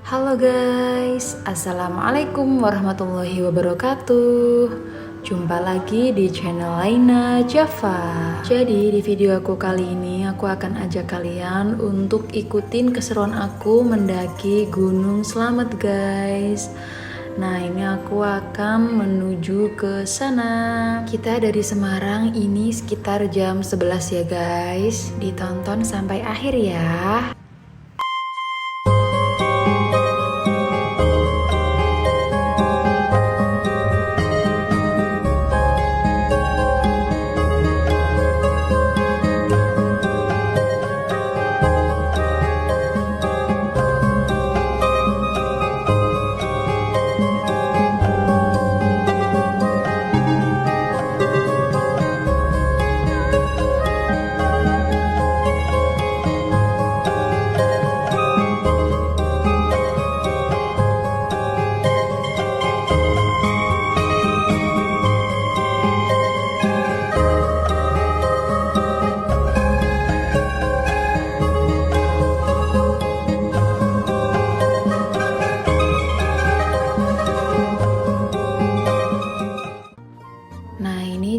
Halo guys, Assalamualaikum warahmatullahi wabarakatuh. Jumpa lagi di channel Laina Java. Jadi di video aku kali ini aku akan ajak kalian untuk ikutin keseruan aku mendaki Gunung Slamet guys. Nah ini aku akan menuju ke sana. Kita dari Semarang ini sekitar jam 11 ya guys. Ditonton sampai akhir ya.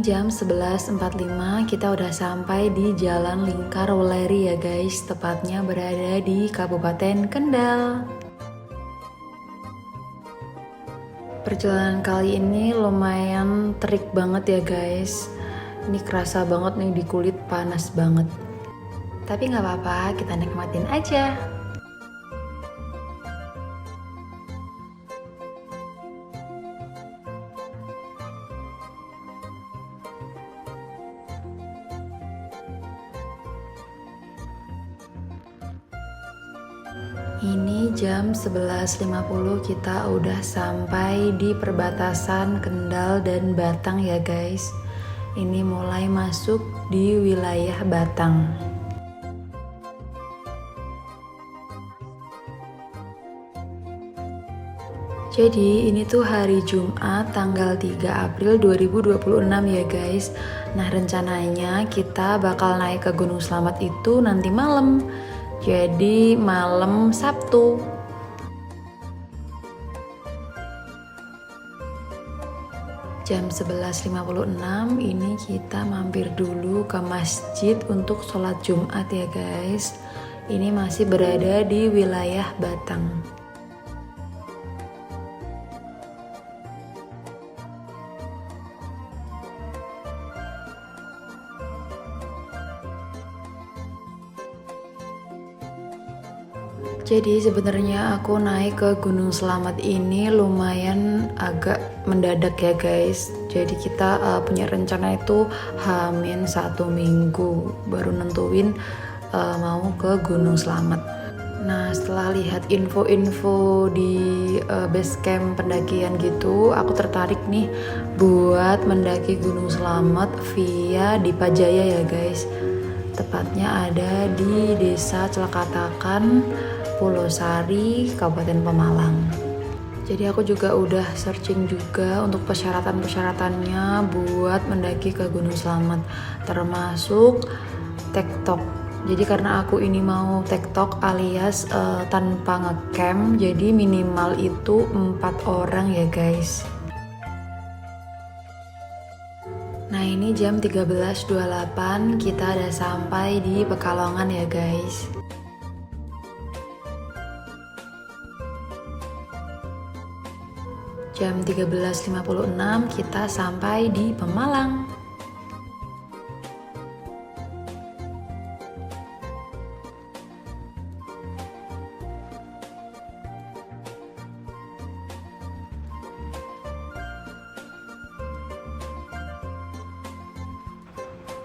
Jam 11.45 kita udah sampai di Jalan Lingkar Weleri ya guys, tepatnya berada di Kabupaten Kendal. Perjalanan kali ini lumayan terik banget ya guys. Ini kerasa banget nih di kulit, panas banget. Tapi nggak apa-apa, kita nikmatin aja. Ini jam 11.50 kita udah sampai di perbatasan Kendal dan Batang ya guys. Ini mulai masuk di wilayah Batang. Jadi ini tuh hari Jumat tanggal 3 April 2026 ya guys. Nah rencananya kita bakal naik ke Gunung Slamet itu nanti malam. Jadi malam Sabtu. Jam 11.56 ini kita mampir dulu ke masjid untuk sholat Jumat ya guys. Ini masih berada di wilayah Batang. Jadi sebenarnya aku naik ke Gunung Slamet ini lumayan agak mendadak ya guys. Jadi kita punya rencana itu H-1 minggu baru nentuin mau ke Gunung Slamet. Nah setelah lihat info-info di base camp pendakian gitu, aku tertarik nih buat mendaki Gunung Slamet via Dipajaya ya guys. Tepatnya ada di Desa Celekatakan, Pulau Sari, Kabupaten Pemalang. Jadi aku juga udah searching juga untuk persyaratan-persyaratannya buat mendaki ke Gunung Slamet, termasuk tektok. Jadi karena aku ini mau tektok alias tanpa ngecamp, jadi minimal itu 4 orang ya guys. Nah ini jam 13.28 kita udah sampai di Pekalongan ya guys. Jam 13.56 kita sampai di Pemalang.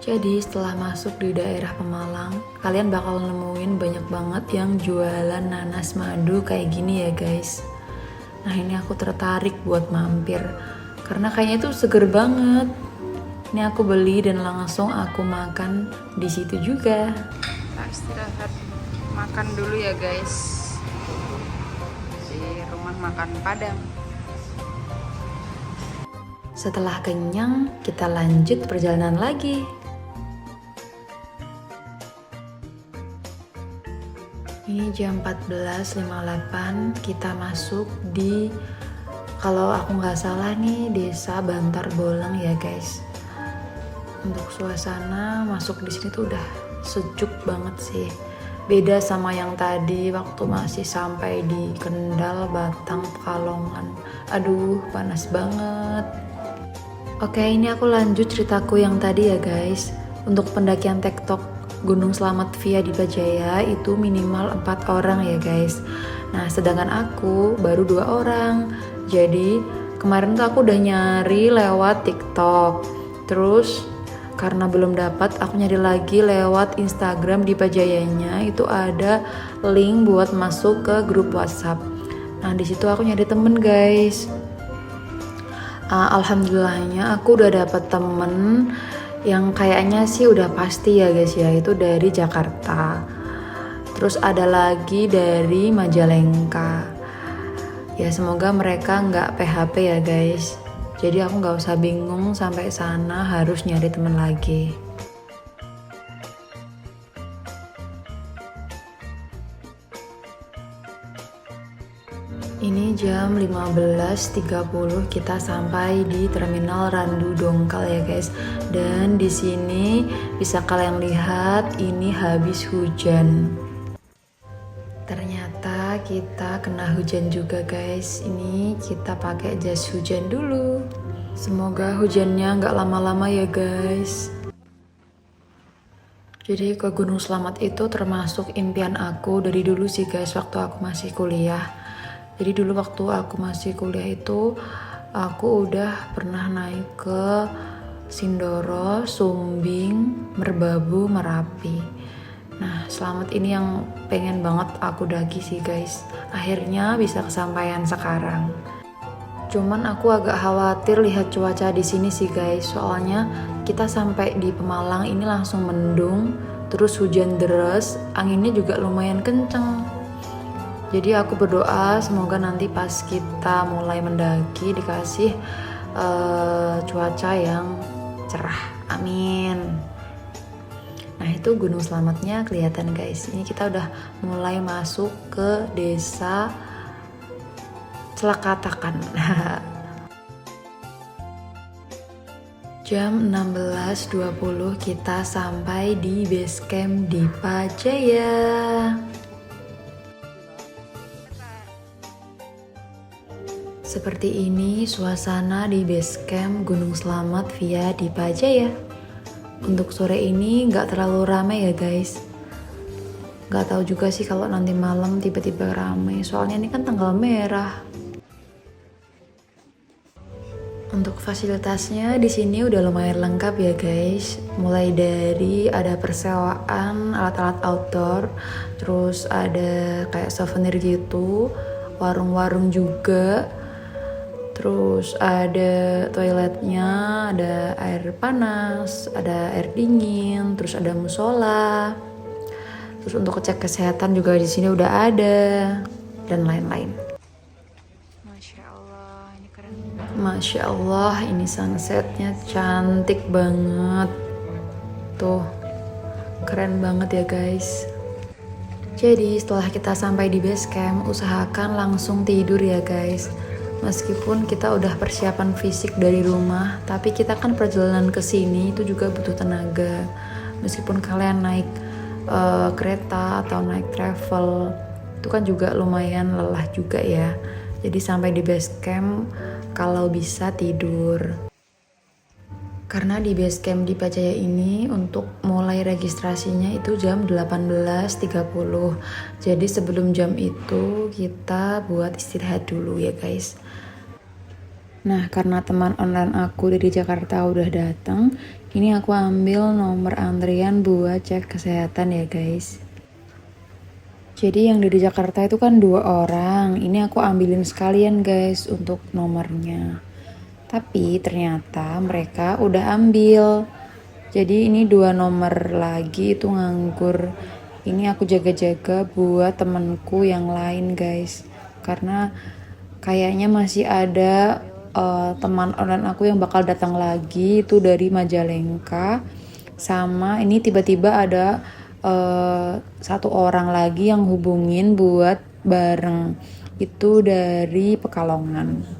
Jadi setelah masuk di daerah Pemalang, kalian bakal nemuin banyak banget yang jualan nanas madu kayak gini ya guys. Nah ini aku tertarik buat mampir karena kayaknya tuh seger banget. Ini aku beli dan langsung aku makan di situ juga. Kita istirahat makan dulu ya guys di rumah makan Padang. Setelah kenyang, kita lanjut perjalanan lagi. Ini Ini jam 14.58 kita masuk di, kalau aku nggak salah nih, desa Bantar Boleng ya guys. Untuk suasana masuk di sini tuh udah sejuk banget sih. Beda sama yang tadi waktu masih sampai di Kendal, Batang, Pekalongan. Aduh, panas banget. Oke, ini aku lanjut ceritaku yang tadi ya guys. Untuk pendakian tektok Gunung Slamet via Dipa Jaya itu minimal 4 orang ya guys. Nah, sedangkan aku baru 2 orang. Jadi kemarin tuh aku udah nyari lewat TikTok. Terus karena belum dapat, aku nyari lagi lewat Instagram Dipa Jayanya, itu ada link buat masuk ke grup WhatsApp. Nah, di situ aku nyari temen guys. Alhamdulillahnya aku udah dapet temen yang kayaknya sih udah pasti ya guys ya, itu dari Jakarta. Terus ada lagi dari Majalengka. Ya semoga mereka nggak PHP ya guys. Jadi aku nggak usah bingung sampai sana harus nyari temen lagi. Ini jam 15.30 kita sampai di Terminal Randu Dongkal ya guys. Dan di sini bisa kalian lihat ini habis hujan. Ternyata kita kena hujan juga guys. Ini kita pakai jas hujan dulu. Semoga hujannya nggak lama-lama ya guys. Jadi ke Gunung Slamet itu termasuk impian aku dari dulu sih guys, waktu aku masih kuliah. Jadi dulu waktu aku masih kuliah itu aku udah pernah naik ke Sindoro, Sumbing, Merbabu, Merapi. Nah, Slamet ini yang pengen banget aku daki sih guys. Akhirnya bisa kesampaian sekarang. Cuman aku agak khawatir lihat cuaca di sini sih guys. Soalnya kita sampai di Pemalang ini langsung mendung, terus hujan deras, anginnya juga lumayan kenceng. Jadi aku berdoa semoga nanti pas kita mulai mendaki dikasih cuaca yang cerah. Amin. Nah itu Gunung Slametnya kelihatan guys. Ini kita udah mulai masuk ke desa Celekatakan. Jam 16.20 kita sampai di base camp Dipa Jaya. Seperti ini suasana di base camp Gunung Slamet via Dipa Jaya. Untuk sore ini nggak terlalu ramai ya guys. Nggak tahu juga sih kalau nanti malam tiba-tiba ramai. Soalnya ini kan tanggal merah. Untuk fasilitasnya di sini udah lumayan lengkap ya guys. Mulai dari ada persewaan alat-alat outdoor, terus ada kayak souvenir gitu, warung-warung juga. Terus ada toiletnya, ada air panas, ada air dingin, terus ada musola. Terus untuk cek kesehatan juga di sini udah ada dan lain-lain. Masya Allah, ini keren. Masya Allah, ini sunsetnya cantik banget. Tuh, keren banget ya guys. Jadi setelah kita sampai di base camp, usahakan langsung tidur ya guys. Meskipun kita udah persiapan fisik dari rumah, tapi kita kan perjalanan ke sini itu juga butuh tenaga. Meskipun kalian naik kereta atau naik travel, itu kan juga lumayan lelah juga ya. Jadi sampai di base camp kalau bisa tidur. Karena di base camp Dipa Jaya ini untuk mulai registrasinya itu jam 18.30. Jadi sebelum jam itu kita buat istirahat dulu ya guys. Nah, karena teman online aku dari Jakarta udah datang, ini aku ambil nomor antrian buat cek kesehatan ya guys. Jadi yang dari Jakarta itu kan 2 orang, ini aku ambilin sekalian guys untuk nomornya. Tapi ternyata mereka udah ambil. Jadi ini 2 nomor lagi itu nganggur. Ini aku jaga-jaga buat temenku yang lain guys. Karena kayaknya masih ada teman online aku yang bakal datang lagi itu dari Majalengka. Sama ini tiba-tiba ada satu orang lagi yang hubungin buat bareng, itu dari Pekalongan.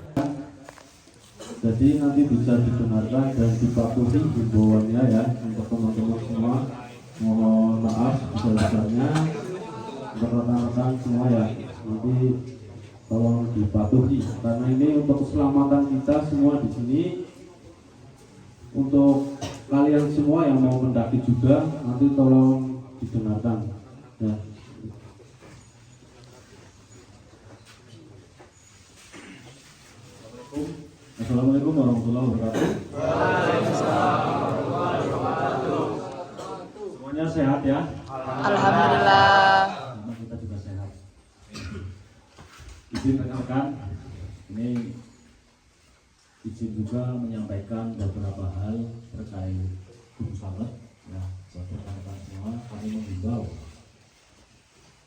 Jadi nanti bisa didengarkan dan dipatuhi himbauannya ya untuk teman-teman semua. Mohon maaf sebesar-besarnya untuk rekan-rekan semua ya. Nanti tolong dipatuhi karena ini untuk keselamatan kita semua di sini. Untuk kalian semua yang mau mendaki juga nanti tolong didengarkan ya. Assalamualaikum warahmatullahi wabarakatuh. Semuanya sehat ya? Alhamdulillah. Sama kita juga sehat. Izin rekan-rekan, ini izin juga menyampaikan beberapa hal terkait Gunung Slamet. Ya, buat rekan-rekan semua, kami menghimbau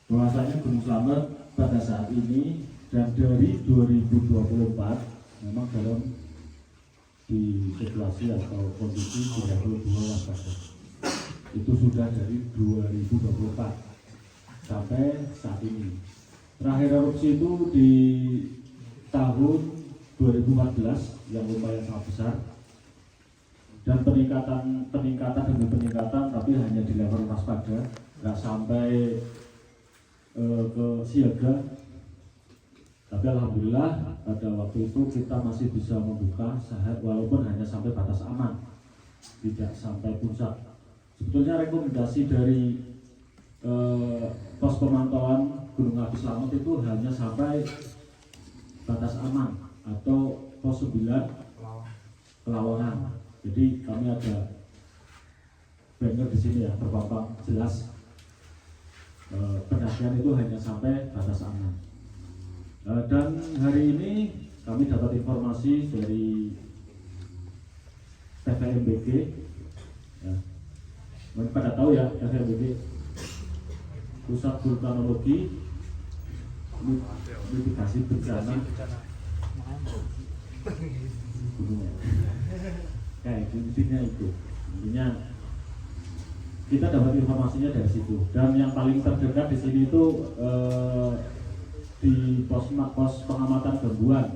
bahwasanya Gunung Slamet pada saat ini dan dari 2024 memang dalam di situasi atau kondisi di level 2 waspada. Itu sudah dari 2024 sampai saat ini. Terakhir erupsi itu di tahun 2014 yang lumayan sangat besar. Dan peningkatan demi peningkatan, tapi hanya di level waspada, nggak sampai ke siaga. Tapi alhamdulillah pada waktu itu kita masih bisa membuka walaupun hanya sampai batas aman, tidak sampai puncak. Sebetulnya rekomendasi dari pos pemantauan Gunung Api Slamet itu hanya sampai batas aman atau pos 9 Pelawangan. Jadi kami ada banner di sini ya, terpampang jelas pendakian itu hanya sampai batas aman. Dan hari ini kami dapat informasi dari PVMBG ya. Mungkin pada tahu ya, PVMBG Pusat Vulkanologi Mitigasi Bencana Gunung. Kayak intinya itu. Intinya kita dapat informasinya dari situ. Dan yang paling terdekat di sini itu di pos pengamatan gangguan.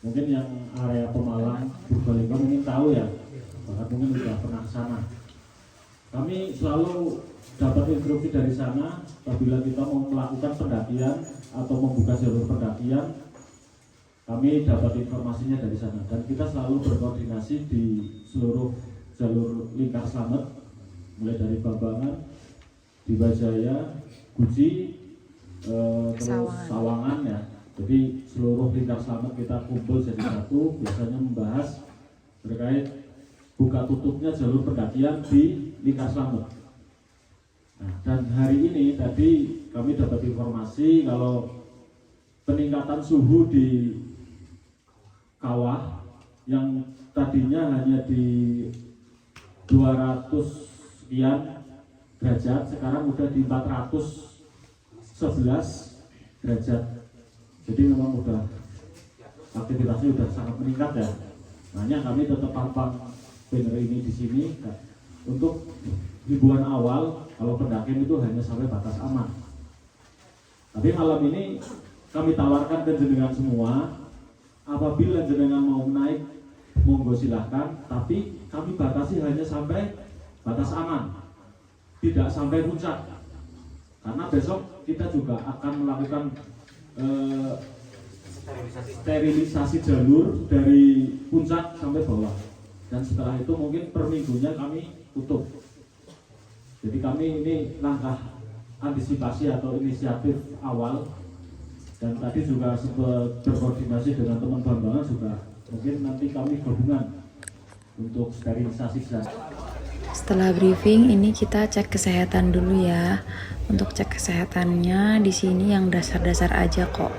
Mungkin yang area Pemalang, Purbalingga mungkin tahu ya, bahkan mungkin sudah pernah ke sana. Kami selalu dapat instruksi dari sana apabila kita mau melakukan pendakian atau membuka jalur pendakian, kami dapat informasinya dari sana dan kita selalu berkoordinasi di seluruh jalur lingkar Slamet, mulai dari Bambangan, Dibajaya, Guci, terus Sawangan ya. Jadi seluruh lingkar Slamet kita kumpul jadi satu, biasanya membahas terkait buka tutupnya jalur pendakian di lingkar Slamet. Nah, dan hari ini tadi kami dapat informasi kalau peningkatan suhu di kawah yang tadinya hanya di 200 sekian derajat sekarang udah di 411 derajat. Jadi memang udah aktivitasnya udah sangat meningkat ya. Makanya kami tetap pampang banner ini di sini untuk hiburan awal kalau pendakian itu hanya sampai batas aman. Tapi malam ini kami tawarkan ke jenengan semua, apabila jenengan mau naik monggo silahkan, tapi kami batasi hanya sampai batas aman, tidak sampai puncak. Karena besok kita juga akan melakukan sterilisasi jalur dari puncak sampai bawah. Dan setelah itu mungkin per minggunya kami tutup. Jadi kami ini langkah antisipasi atau inisiatif awal. Dan tadi juga sempat berkoordinasi dengan teman Bambangan juga. Mungkin nanti kami gabungan untuk sterilisasi saja. Setelah briefing ini kita cek kesehatan dulu ya. Untuk cek kesehatannya di sini yang dasar-dasar aja kok.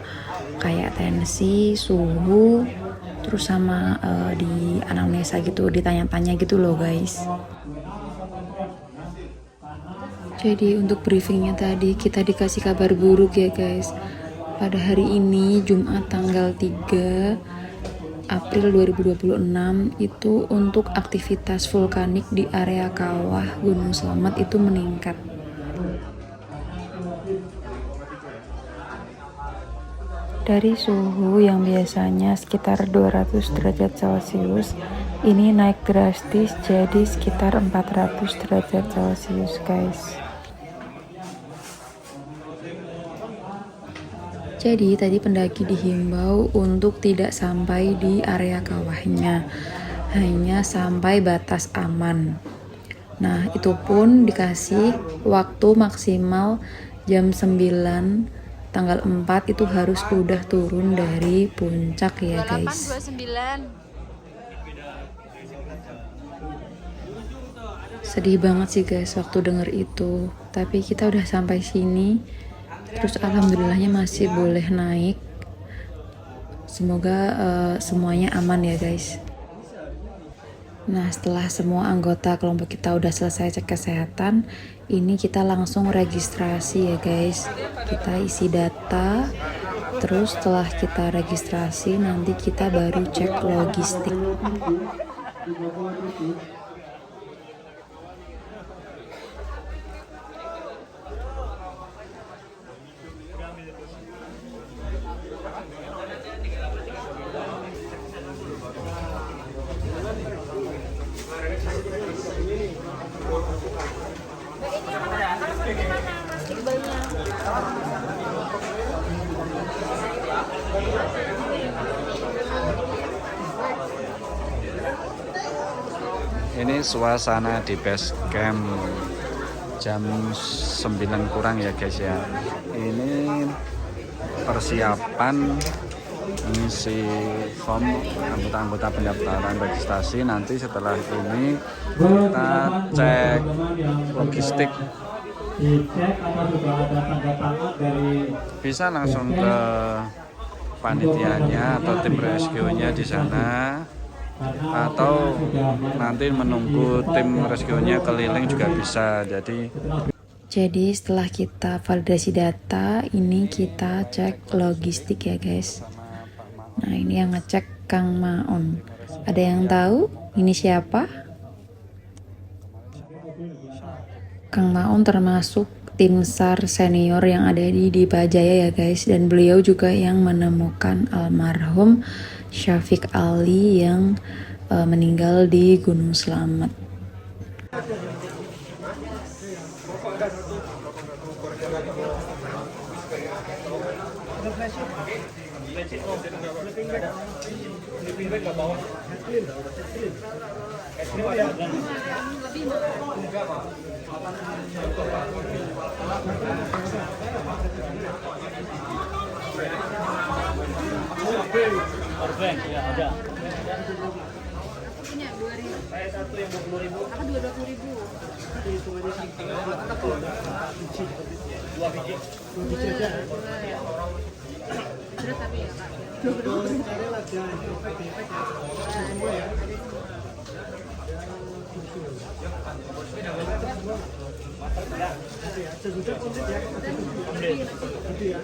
Kayak tensi, suhu, terus sama di anamnesa gitu, ditanya-tanya gitu loh guys. Jadi untuk briefingnya tadi kita dikasih kabar buruk ya guys. Pada hari ini Jumat tanggal 3 April 2026 itu untuk aktivitas vulkanik di area kawah Gunung Slamet itu meningkat. Dari suhu yang biasanya sekitar 200 derajat Celcius, ini naik drastis jadi sekitar 400 derajat Celcius, guys. Jadi tadi pendaki dihimbau untuk tidak sampai di area kawahnya, hanya sampai batas aman. Nah, itu pun dikasih waktu maksimal jam 9 tanggal 4 itu harus udah turun dari puncak ya guys. 28, 29. Sedih banget sih guys waktu denger itu, tapi kita udah sampai sini. Terus alhamdulillahnya masih boleh naik. Semoga semuanya aman ya guys. Nah, setelah semua anggota kelompok kita udah selesai cek kesehatan, ini kita langsung registrasi ya guys. Kita isi data, terus setelah kita registrasi nanti kita baru cek logistik. Ini suasana di base camp jam 9 kurang ya guys ya. Ini persiapan ngisi form anggota-anggota pendaftaran registrasi. Nanti setelah ini kita cek logistik. Dicek apa sudah ada tanda tangan dari Bisa langsung ke panitianya atau tim rescue-nya di sana, atau nanti menunggu tim rescue-nya keliling juga bisa. Jadi setelah kita validasi data, ini kita cek logistik ya guys. Nah, ini yang ngecek Kang Maon. Ada yang tahu ini siapa? Kang Maon termasuk tim SAR senior yang ada di Dipajaya ya guys. Dan beliau juga yang menemukan almarhum Syafiq Ali yang meninggal di Gunung Slamet. Ya, ada. Punya 2.000. Saya satu yang 20.000. Apa 20.000? Hitungannya sampai biji seperti itu ya. 2 biji. 2 biji aja. Berat tapi ya Kak. Cari lagi efek ya. Semua ya. Sesudah komplit ya. Komplit ya.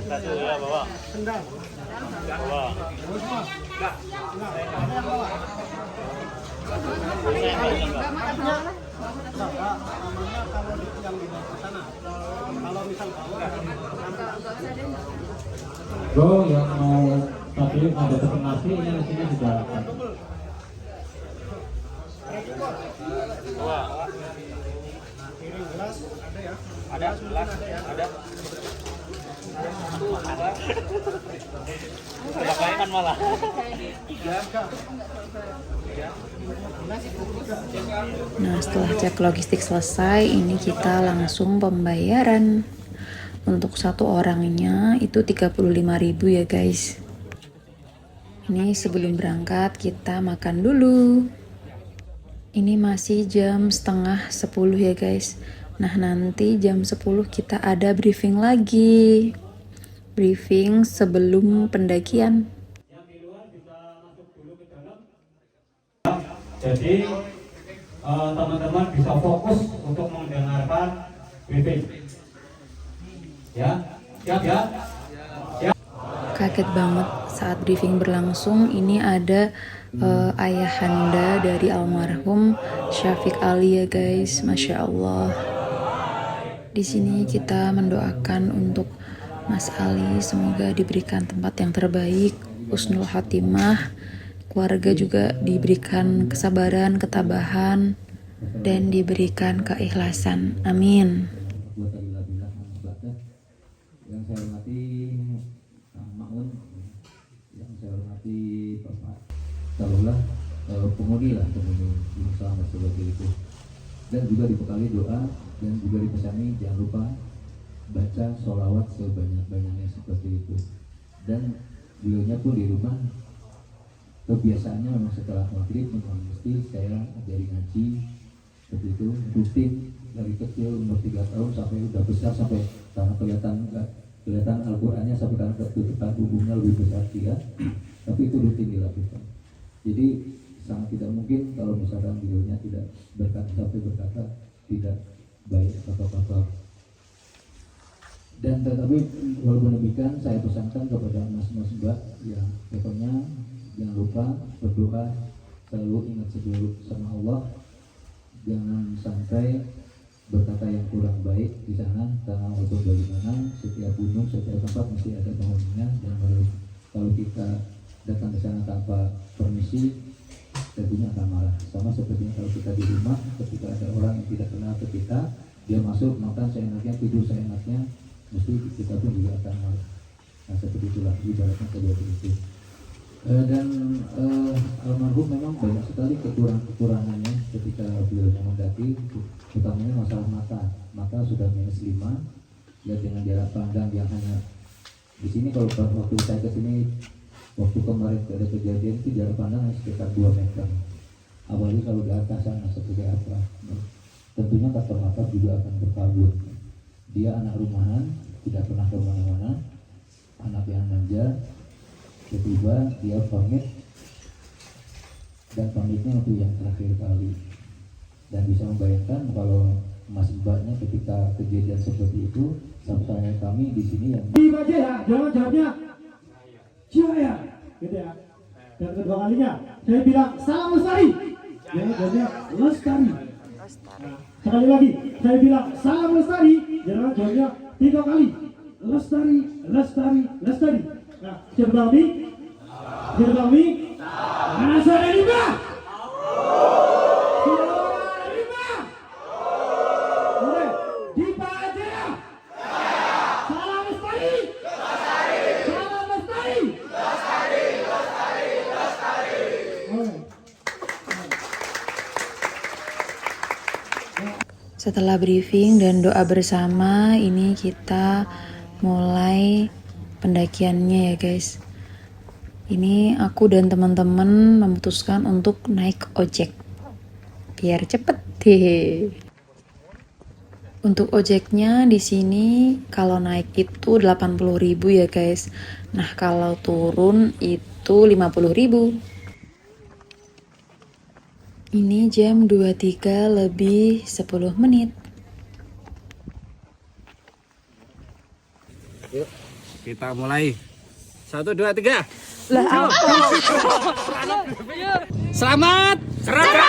Satu ya bawa. Sendal. Bawa. Bro yang mau tadi ada pesen nasi ini di sini sudah ada. Piring gelas ada ya? Ada gelas ada. Kebakaikan malah. Nah, setelah cek logistik selesai, ini kita langsung pembayaran. Untuk satu orangnya itu 35.000 ya guys. Ini sebelum berangkat kita makan dulu. Ini masih jam setengah 10 ya guys. Nah nanti jam 10 kita ada briefing lagi. Briefing sebelum pendakian. Jadi teman-teman bisa fokus untuk mendengarkan briefing. Ya, siap ya. Kaget banget saat briefing berlangsung. Ini ada ayahanda dari almarhum Syafiq Ali ya guys, masya Allah. Di sini kita mendoakan untuk Mas Ali, semoga diberikan tempat yang terbaik, husnul khatimah, keluarga juga diberikan kesabaran, ketabahan, dan diberikan keikhlasan. Amin. Yang saya hormati Kang Maun, yang saya hormati Bapak taruhlah penghuni Gunung Selamat seperti itu, dan juga dibekali doa dan juga dipesani jangan lupa baca sholawat sebanyak-banyaknya seperti itu. Dan beliaunya pun di rumah kebiasaannya memang setelah maghrib memang mesti saya ajari ngaji seperti itu, rutin dari kecil umur 3 tahun sampai udah besar, sampai karena kelihatan Al-Qur'annya sampai karena ketutupan tubuhnya lebih besar dia, tapi itu rutin dilakukan. Jadi sangat tidak mungkin kalau misalkan beliaunya tidak berkata tidak baik atau apa. Dan tetapi walaupun demikian saya pesankan kepada mas-mas mbak yang pokoknya jangan lupa berdoa, selalu ingat sama Allah, jangan sampai berkata yang kurang baik di sana, karena walaupun bagaimana setiap gunung, setiap tempat mesti ada penghuninya. Dan kalau kita datang ke sana tanpa permisi, tentunya akan marah. Sama seperti kalau kita di rumah, ketika ada orang yang tidak kenal ke kita, dia masuk makan seenaknya, tidur seenaknya, mesti kita pun juga akan marah. Nah seperti itulah ibaratnya kedua itu. Dan almarhum memang banyak sekali kekurangannya ketika beliau mendaki, utamanya masalah mata sudah -5, dan dengan jarak pandang yang hanya di sini, kalau waktu saya ke sini waktu kemarin ada kejadian itu jarak pandang sekitar 2 meter. Apalagi kalau di atas sana seperti apa, tentunya kacamata juga akan berkabut. Dia anak rumahan, tidak pernah kemana-mana, anak yang manja. Tiba-tiba dia pamit, dan pamitnya untuk yang terakhir kali. Dan bisa membayangkan kalau mas mbaknya ketika kejadian seperti itu, sampai kami di sini yang Dibaca ya, jangan jawabnya saya, gitu ya. Dan kedua kalinya saya bilang salam lestari, jangan jawabnya lestari. Nah, sekali lagi saya bilang salam lestari, jangan jawabnya 3 kali lestari, lestari, lestari. Nah, Jerbami, rasa lima. Boleh, dibaca ya. Salam lestari. Salam lestari. Setelah briefing dan doa bersama, ini kita mulai pendakiannya ya guys. Ini aku dan teman-teman memutuskan untuk naik ojek biar cepet deh. Untuk ojeknya di sini kalau naik itu 80.000 ya guys. Nah kalau turun itu 50.000. Ini jam 23 lebih 10 menit. Yuk, kita mulai. 1, 2, 3. Lah apa? Selamat seragam.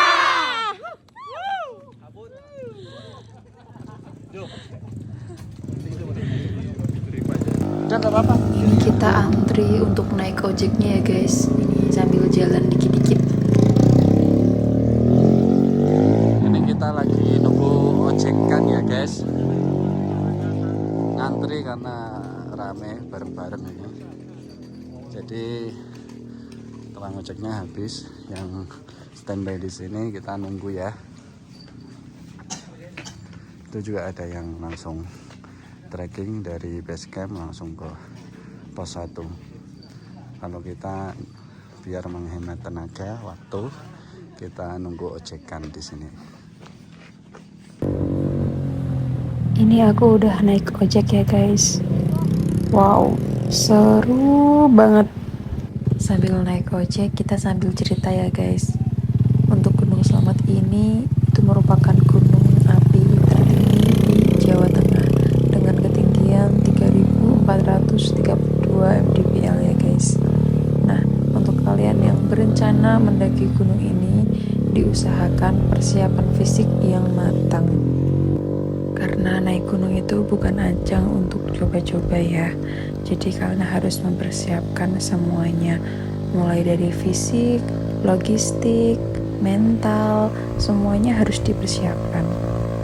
Ini kita antri untuk naik ojeknya ya guys. Ini sambil jalan dikit-dikit. Ini kita lagi nunggu ojekan ya guys. Ngantri karena rame bareng-bareng ini. Jadi tukang ojeknya habis, yang standby di sini kita nunggu ya. Itu juga ada yang langsung trekking dari base camp langsung ke pos 1. Kalau kita biar menghemat tenaga waktu, kita nunggu ojekan di sini. Ini aku udah naik ojek ya guys. Wow, seru banget. Sambil naik ojek kita sambil cerita ya guys. Untuk Gunung Slamet ini itu merupakan gunung api tertinggi di Jawa Tengah dengan ketinggian 3.432 mdpl ya guys. Nah, untuk kalian yang berencana mendaki gunung ini, diusahakan persiapan fisik yang matang. Karena naik gunung itu bukan ajang untuk coba-coba ya. Jadi kalian harus mempersiapkan semuanya, mulai dari fisik, logistik, mental, semuanya harus dipersiapkan.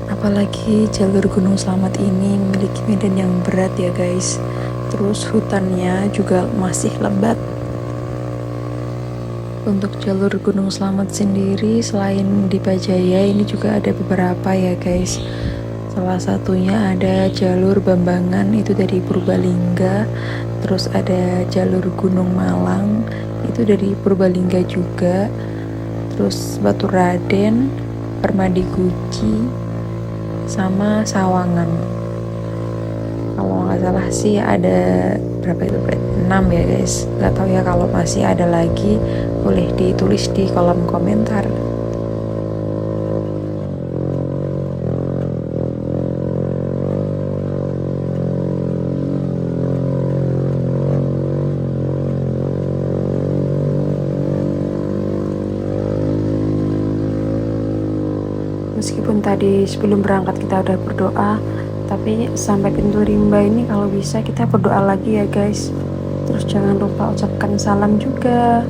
Apalagi jalur Gunung Slamet ini memiliki medan yang berat ya guys. Terus hutannya juga masih lebat. Untuk jalur Gunung Slamet sendiri selain di Pajaya ini juga ada beberapa ya guys. Salah satunya ada jalur Bambangan itu dari Purbalingga, terus ada jalur Gunung Malang itu dari Purbalingga juga, terus Baturaden, Permadi Guci, sama Sawangan. Kalau nggak salah sih ada berapa itu? 6 ya guys. Nggak tahu ya, kalau masih ada lagi boleh ditulis di kolom komentar. Meskipun tadi sebelum berangkat kita udah berdoa, tapi sampai pintu rimba ini kalau bisa kita berdoa lagi ya guys. Terus jangan lupa ucapkan salam juga.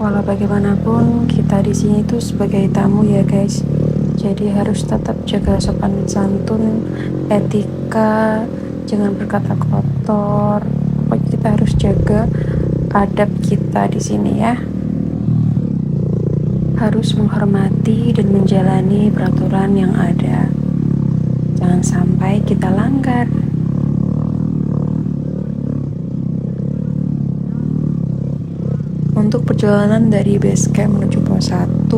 Walau bagaimanapun kita di sini tuh sebagai tamu ya guys. Jadi harus tetap jaga sopan santun, etika, jangan berkata kotor. Pokoknya kita harus jaga adab kita di sini ya. Harus menghormati dan menjalani peraturan yang ada. Jangan sampai kita langgar. Untuk perjalanan dari base camp menuju pos 1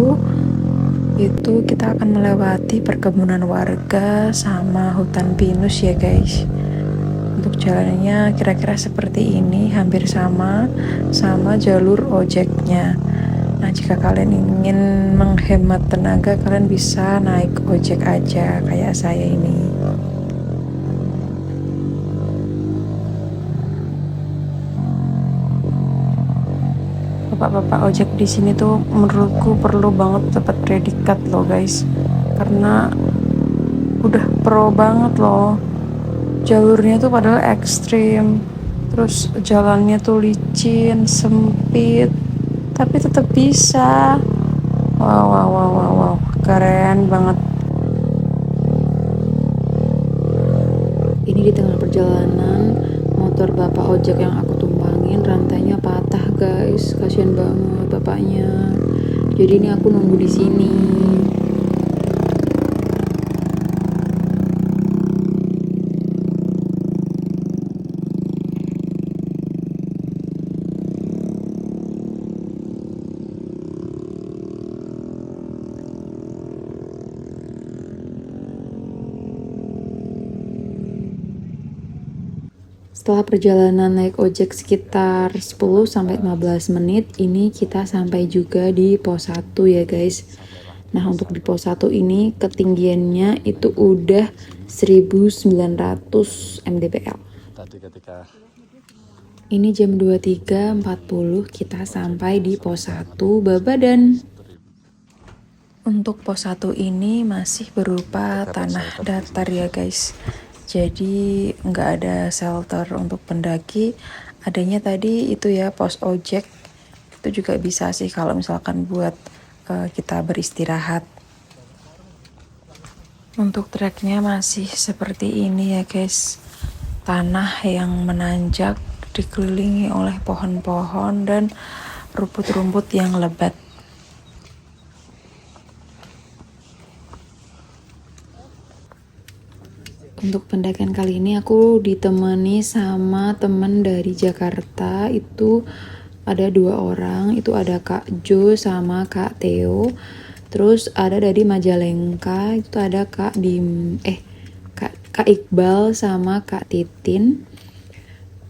itu kita akan melewati perkebunan warga sama hutan pinus ya guys. Untuk jalannya kira-kira seperti ini, hampir sama jalur ojeknya. Nah, jika kalian ingin menghemat tenaga, kalian bisa naik ojek aja kayak saya ini. Bapak-bapak ojek di sini tuh menurutku perlu banget dapat predikat loh guys. Karena udah pro banget loh. Jalurnya tuh padahal ekstrim. Terus jalannya tuh licin, sempit, tapi tetap bisa. Wow, keren banget. Ini di tengah perjalanan, motor bapak ojek yang aku tumpangin rantainya patah guys, kasihan banget bapaknya. Jadi ini aku nunggu di sini. Setelah perjalanan naik ojek sekitar 10-15 menit, ini kita sampai juga di pos 1 ya guys. Nah, untuk di pos 1 ini ketinggiannya itu udah 1900 mdpl. Tadi ketika Ini jam 23.40 kita sampai di pos 1 Babadan. Untuk pos 1 ini masih berupa tanah datar ya guys. Jadi nggak ada shelter untuk pendaki. Adanya tadi itu ya pos ojek. Itu juga bisa sih kalau misalkan buat kita beristirahat. Untuk treknya masih seperti ini ya guys. Tanah yang menanjak dikelilingi oleh pohon-pohon dan rumput-rumput yang lebat. Untuk pendakian kali ini aku ditemani sama temen dari Jakarta. Itu ada 2 orang, itu ada Kak Jo sama Kak Theo. Terus ada dari Majalengka, itu ada Kak Iqbal sama Kak Titin.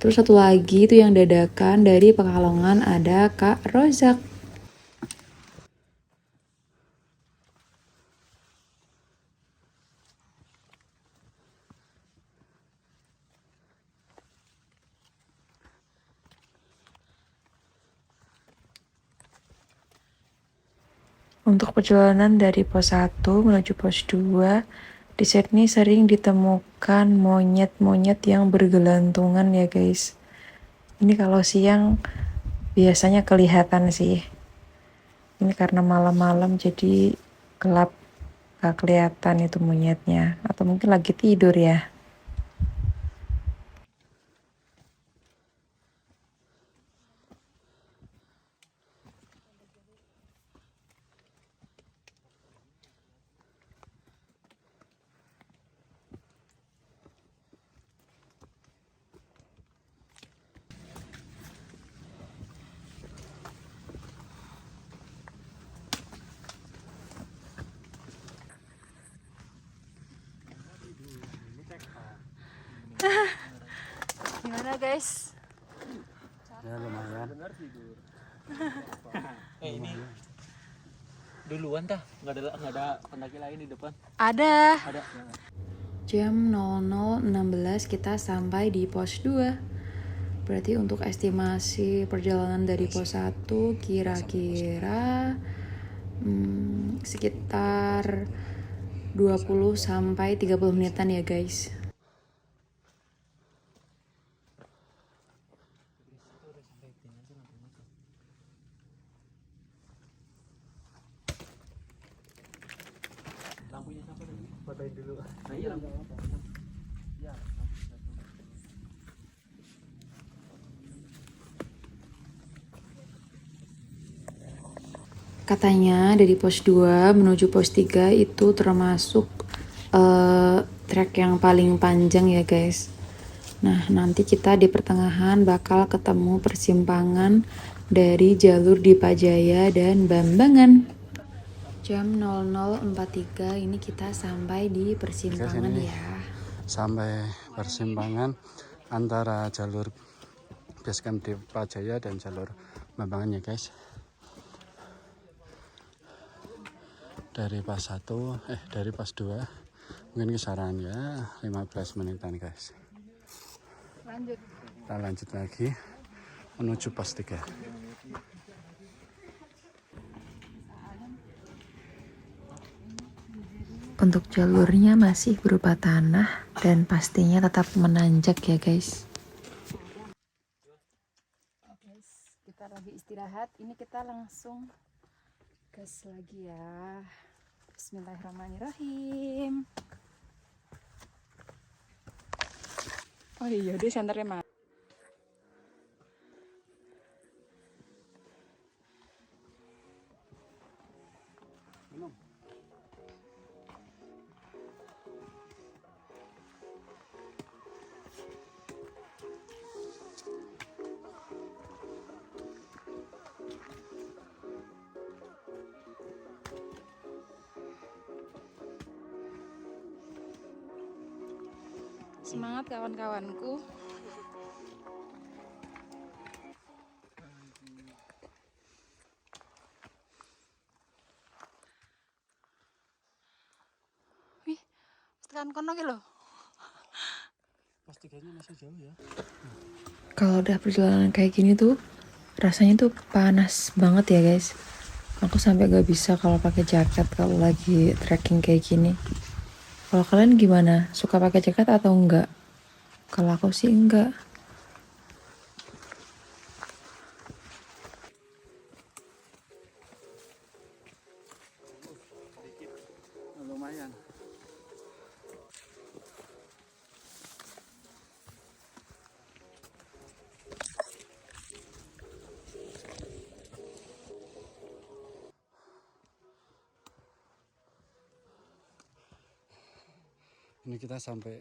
Terus satu lagi itu yang dadakan dari Pekalongan ada Kak Rozak. Untuk perjalanan dari pos 1 menuju pos 2, di sini sering ditemukan monyet-monyet yang bergelantungan ya guys. Ini kalau siang biasanya kelihatan sih. Ini karena malam-malam jadi gelap, gak kelihatan itu monyetnya. Atau mungkin lagi tidur ya. Gimana guys? Ya lumayan. Ini duluan tah, nggak ada pendaki lain di depan. Ada. Ada. Jam 00.16 kita sampai di pos 2. Berarti untuk estimasi perjalanan dari pos 1 kira-kira sekitar 20 sampai 30 menitan ya guys. Lampunya siapa tadi? Patahin dulu. Nah iya lampu. Ya. Katanya dari pos 2 menuju pos 3 itu termasuk trek yang paling panjang ya guys. Nah nanti kita di pertengahan bakal ketemu persimpangan dari jalur Dipajaya dan Bambangan. Jam 00.43 ini kita sampai di persimpangan Oke, ya. Sampai persimpangan antara jalur Basecamp Dipajaya dan jalur Bambangan ya guys. Dari pas 1 dari pas 2 mungkin kisaran ya 15 menitan guys. Kita lanjut lagi menuju pos 3. Untuk jalurnya masih berupa tanah dan pastinya tetap menanjak ya guys. Kita lagi istirahat, ini kita langsung gas lagi ya. Bismillahirrahmanirrahim. Oh iya, dia senternya mah. Semangat kawan-kawanku. Wih, tekan kono ki lho. Pos 3-nya masih jauh ya. Kalau udah perjalanan kayak gini tuh rasanya tuh panas banget ya guys. Aku sampai gak bisa kalau pakai jaket kalau lagi trekking kayak gini. Kalau kalian gimana? Suka pakai jaket atau enggak? Kalau aku sih enggak. Lumayan. Ini kita sampai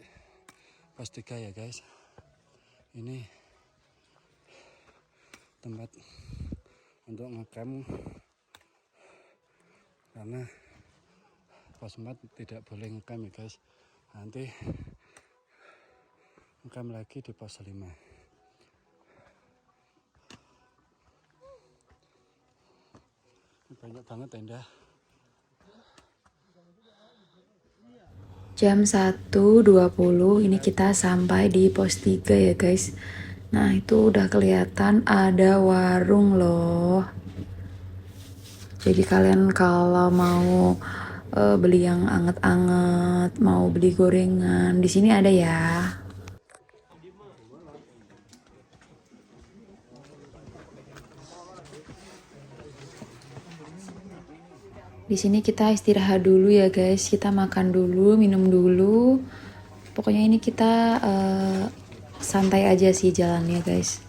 pos 3 ya guys. Ini tempat untuk ngecamp karena pos 4 tidak boleh ngecamp ya guys. Nanti ngecamp lagi di pos 5. Banyak banget tenda. Jam 1.20 ini kita sampai di pos 3 ya guys. Nah itu udah kelihatan ada warung loh. Jadi kalian kalau mau beli yang anget-anget, mau beli gorengan, di sini ada ya. Di sini kita istirahat dulu ya guys, kita makan dulu, minum dulu. Pokoknya ini kita santai aja sih jalannya guys.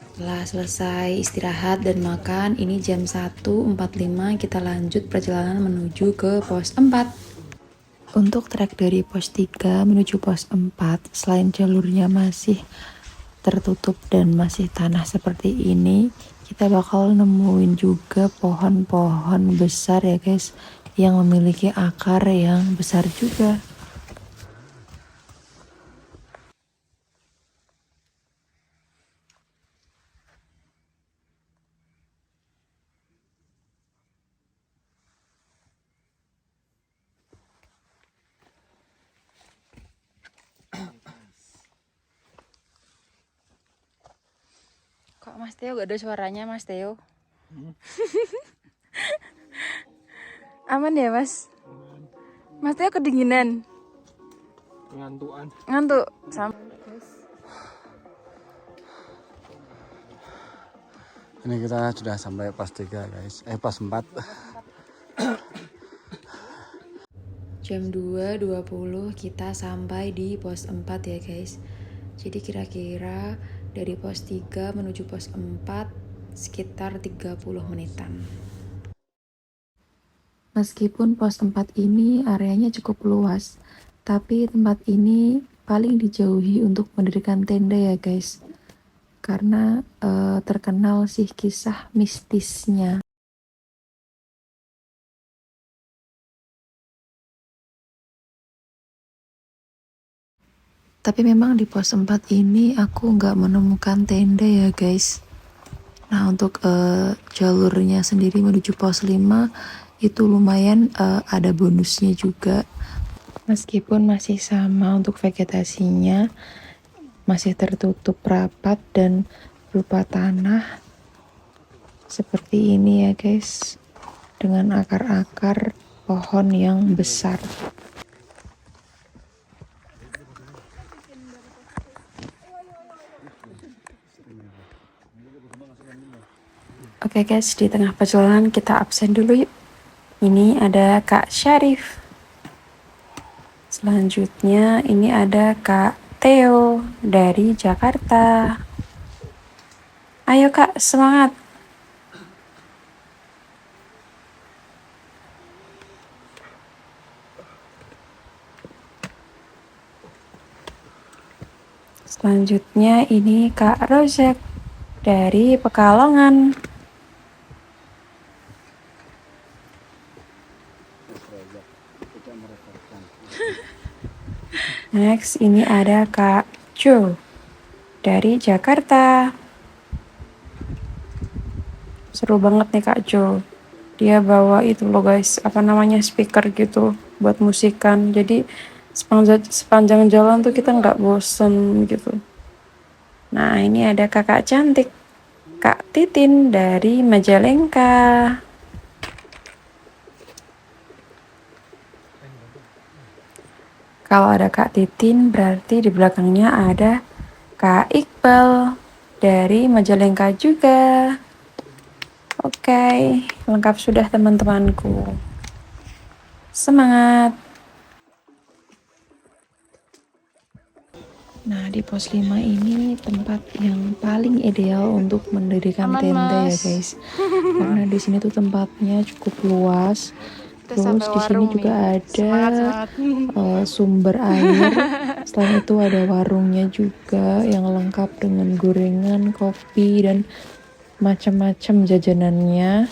Setelah selesai istirahat dan makan, ini jam 1.45 kita lanjut perjalanan menuju ke pos 4. Untuk trek dari pos 3 menuju pos 4, selain jalurnya masih tertutup dan masih tanah seperti ini, kita bakal nemuin juga pohon-pohon besar ya guys, yang memiliki akar yang besar juga. Kok Mas Teo gak ada suaranya Mas Teo? Aman ya Mas? Mas Teo kedinginan? Ngantuan. Ngantuk? Ini kita sudah sampai pos 3 guys. Pos 4. Jam 2.20 kita sampai di pos 4 ya guys. Jadi kira-kira dari pos 3 menuju pos 4 sekitar 30 menitan. Meskipun pos 4 ini areanya cukup luas, tapi tempat ini paling dijauhi untuk mendirikan tenda ya guys. Karena terkenal sih kisah mistisnya. Tapi memang di pos 4 ini aku nggak menemukan tenda ya guys. Nah untuk jalurnya sendiri menuju pos 5 itu lumayan ada bonusnya juga. Meskipun masih sama untuk vegetasinya, masih tertutup rapat dan berupa tanah seperti ini ya guys, dengan akar-akar pohon yang besar. Oke guys, di tengah perjalanan kita absen dulu yuk. Ini ada Kak Syarif. Selanjutnya ini ada Kak Theo dari Jakarta. Ayo Kak, semangat. Selanjutnya ini Kak Rozek dari Pekalongan. Next ini ada Kak Jo dari Jakarta. Seru banget nih Kak Jo. Dia bawa itu loh guys, apa namanya, speaker gitu buat musikan. Jadi sepanjang jalan tuh kita nggak bosen gitu. Nah ini ada kakak cantik, Kak Titin dari Majalengka. Kalau ada Kak Titin berarti di belakangnya ada Kak Iqbal dari Majalengka juga. Oke, lengkap sudah teman-temanku. Semangat! Nah, di pos 5 ini tempat yang paling ideal untuk mendirikan Aman, tenda ya Mas. guys. Karena di sini tuh tempatnya cukup luas. Kita Terus sampai di sini warung juga nih. ada Semangat. sumber air. Selain itu ada warungnya juga yang lengkap dengan gorengan, kopi dan macam-macam jajanannya.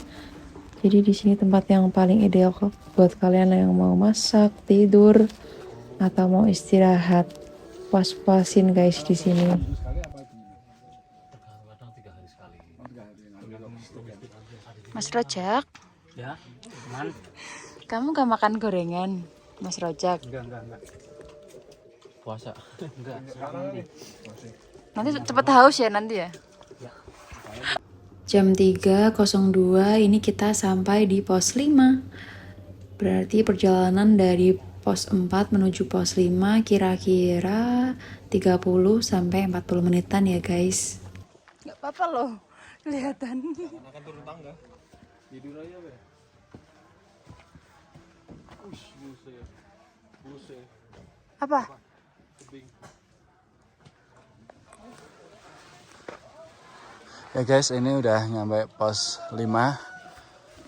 Jadi di sini tempat yang paling ideal buat kalian yang mau masak, tidur, atau mau istirahat. Puas-puasin guys di sini. Mas Rojak, Ya, man. kamu gak makan gorengan, Mas Rojak? Enggak. Puasa. Enggak, sekarang nih. Nanti cepet haus ya nanti ya. Jam 3.02 ini kita sampai di pos 5. Berarti perjalanan dari pos 4 menuju pos 5 kira-kira 30 sampai 40 menitan ya guys. Gak apa-apa loh, kelihatan. Akan turun tangga. Tidur aja, Be. Buset. Apa? Ya guys, ini udah nyampe pos 5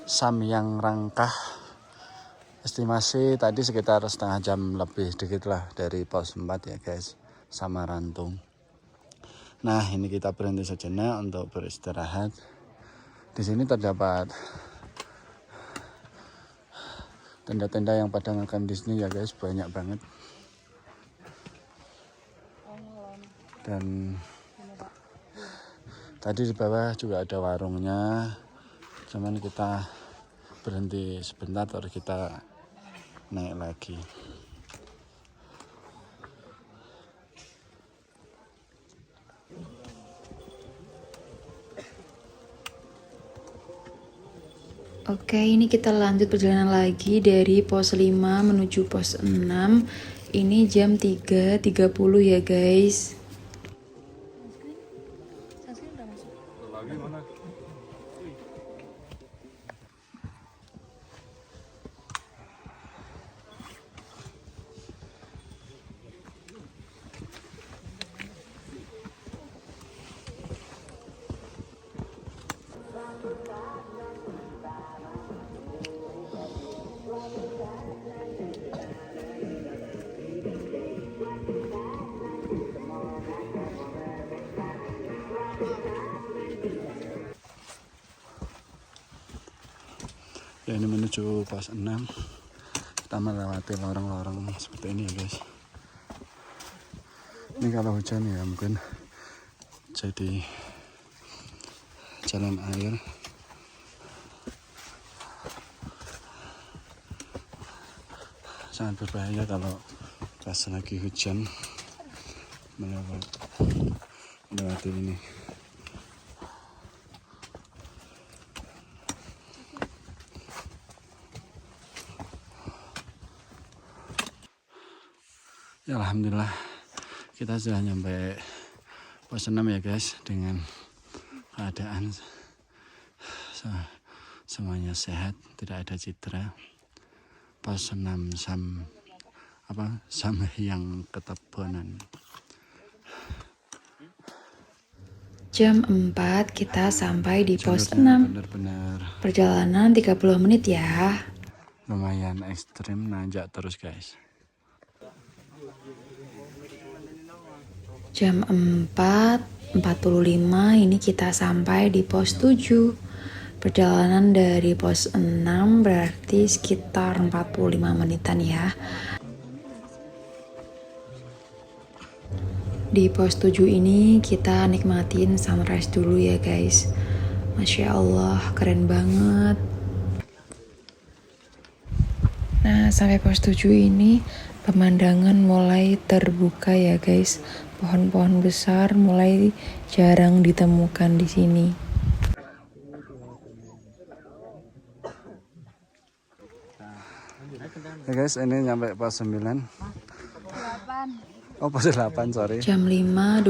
Samyang Rangkah. Estimasi tadi sekitar setengah jam lebih dikit lah dari pos 4 ya guys, sama Rantung. Nah, ini kita berhenti sejenak untuk beristirahat. Di sini terdapat tenda-tenda yang pada ngecamp di sini ya guys, banyak banget. Dan tadi di bawah juga ada warungnya, cuman kita berhenti sebentar terus kita naik lagi. Oke, ini kita lanjut perjalanan lagi dari pos 5 menuju pos 6. Ini jam 3.30 ya guys. Ya, ini menuju pos 6. Kita melewati lorong-lorong seperti ini ya guys. Ini kalau hujan ya mungkin jadi jalan air. Sangat berbahaya kalau pas lagi hujan melewati ini. Ya, alhamdulillah kita sudah nyampe pos 6 ya guys, dengan keadaan semuanya sehat, tidak ada cedera. Pos 6 Samyang Ketebonan. Jam 4 kita sampai di pos Jalurnya 6. benar-benar Perjalanan 30 menit ya. lumayan ekstrim, nanjak terus guys. Jam 4.45 ini kita sampai di pos 7. Perjalanan dari pos 6 berarti sekitar 45 menitan ya. Di pos 7 ini kita nikmatin sunrise dulu ya guys. Masya Allah, keren banget. Nah, sampai pos 7 ini pemandangan mulai terbuka ya guys. Pohon-pohon besar mulai jarang ditemukan di sini. Ya guys, ini nyampe pos 9. Oh, pos 8, sorry. Jam 5.20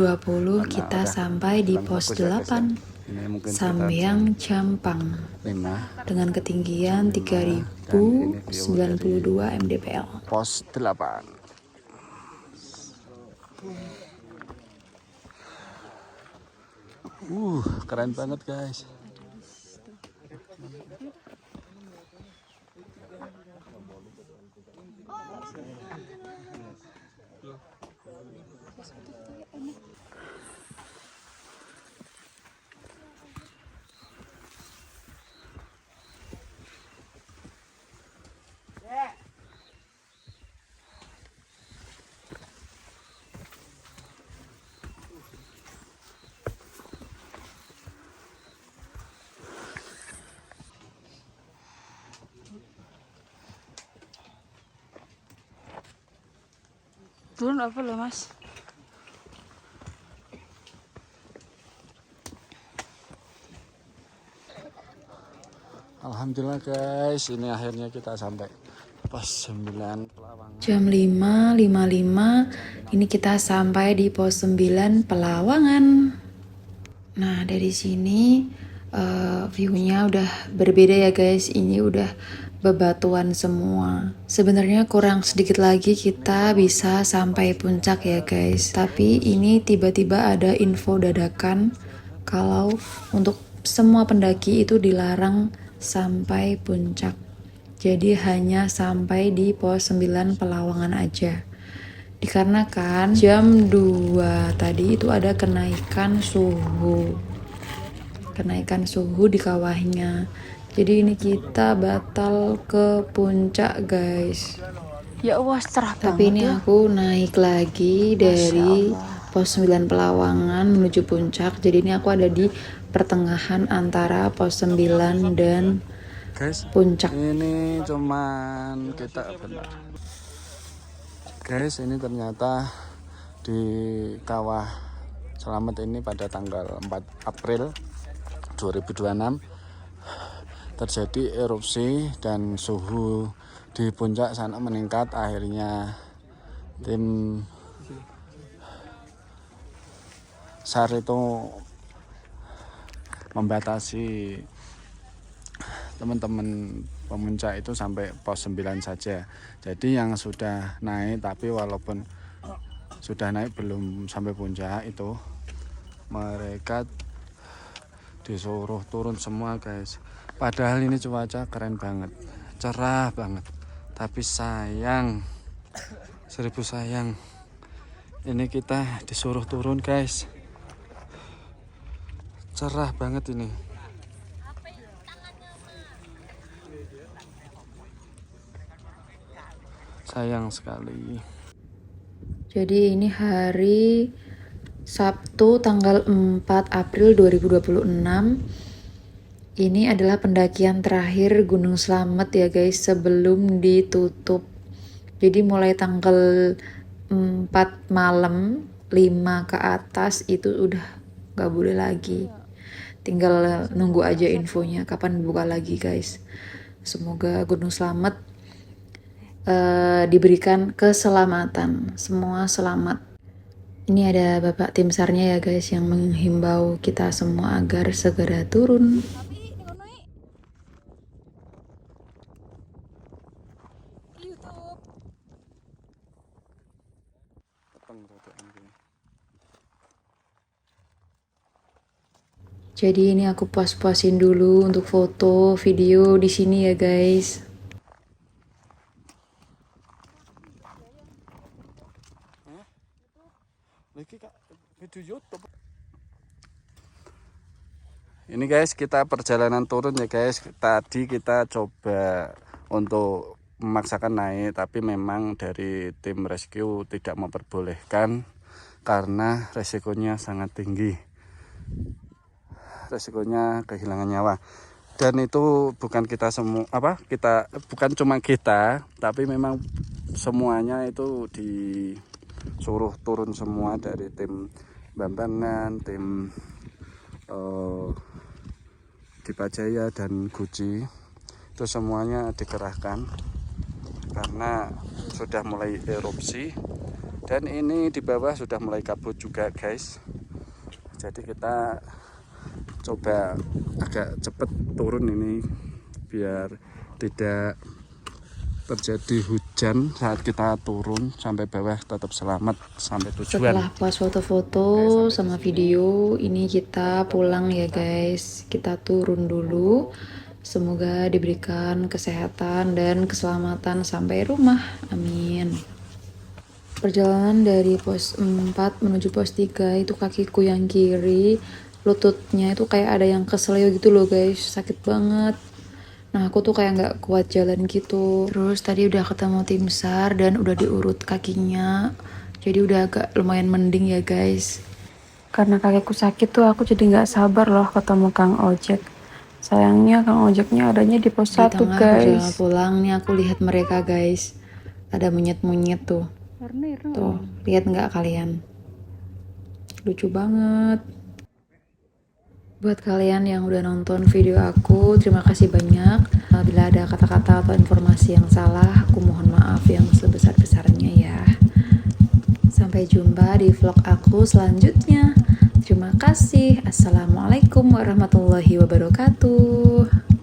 kita sampai di pos 8. Ini mungkin Samyang Champang 5. dengan ketinggian 3092 mdpl. Pos 8. Keren banget guys. Turun apa loh mas? Alhamdulillah guys, ini akhirnya kita sampai pos 9 Pelawangan. Jam 5.55 ini kita sampai di pos 9 Pelawangan. Nah, dari sini view-nya udah berbeda ya guys. Ini udah bebatuan semua. Sebenarnya kurang sedikit lagi kita bisa sampai puncak ya guys. Tapi ini tiba-tiba ada info dadakan kalau untuk semua pendaki itu dilarang sampai puncak. Jadi hanya sampai di pos 9 Pelawangan aja. Dikarenakan jam 2 tadi itu ada kenaikan suhu di kawahnya. Jadi ini kita batal ke puncak guys. Ya Allah cerah Tapi ini aku naik lagi dari pos 9 Pelawangan menuju puncak. Jadi ini aku ada di pertengahan antara pos 9 dan Guys, puncak. ini cuman kita bentar. Guys, ini ternyata di Kawah Selamat ini pada tanggal 4 April 2026 terjadi erupsi dan suhu di puncak sana meningkat. Akhirnya tim SAR itu membatasi teman-teman pemuncak itu sampai pos 9 saja. Jadi yang sudah naik, tapi walaupun sudah naik belum sampai puncak itu, mereka disuruh turun semua guys. Padahal ini cuaca keren banget, cerah banget. Tapi sayang, 1000 sayang, ini kita disuruh turun guys. Cerah banget ini. Sayang sekali. Jadi ini hari Sabtu tanggal 4 April 2026. Ini adalah pendakian terakhir Gunung Slamet ya guys sebelum ditutup. Jadi mulai tanggal 4 malam 5 ke atas itu udah gak boleh lagi. Tinggal nunggu aja infonya kapan buka lagi guys. Semoga Gunung Slamet diberikan keselamatan, semua selamat. Ini ada bapak tim SAR-nya ya guys yang menghimbau kita semua agar segera turun. Jadi ini aku puas-puasin dulu untuk foto, video di sini ya guys. Ini guys, kita perjalanan turun ya guys. Tadi kita coba untuk memaksakan naik, tapi memang dari tim rescue tidak memperbolehkan karena resikonya sangat tinggi. Resikonya kehilangan nyawa. Dan itu bukan kita semua bukan cuma kita, tapi memang semuanya itu disuruh turun semua dari tim Bambangan, tim Dipajaya dan Guci. Itu semuanya dikerahkan karena sudah mulai erupsi dan ini di bawah sudah mulai kabut juga guys. Jadi kita coba agak cepet turun ini biar tidak terjadi hujan saat kita turun sampai bawah, tetap selamat sampai tujuan. Setelah puas foto-foto sama video, ini kita pulang ya guys. Kita turun dulu. Semoga diberikan kesehatan dan keselamatan sampai rumah. Amin. Perjalanan dari pos 4 menuju pos 3 itu kakiku yang kiri, lututnya itu kayak ada yang keselio gitu loh guys, sakit banget. Nah aku tuh kayak nggak kuat jalan gitu. Terus tadi udah ketemu tim SAR dan udah diurut kakinya, jadi udah agak lumayan mending ya guys. Karena kakiku sakit tuh aku jadi nggak sabar loh ketemu Kang Ojek. Sayangnya Kang Ojeknya adanya di pos 1 guys. Di tengah perjalanan pulang nih aku lihat mereka guys, ada monyet-monyet tuh. Tuh lihat nggak kalian? Lucu banget. Buat kalian yang udah nonton video aku, terima kasih banyak. Bila ada kata-kata atau informasi yang salah, aku mohon maaf yang sebesar-besarnya ya. Sampai jumpa di vlog aku selanjutnya. Terima kasih. Assalamualaikum warahmatullahi wabarakatuh.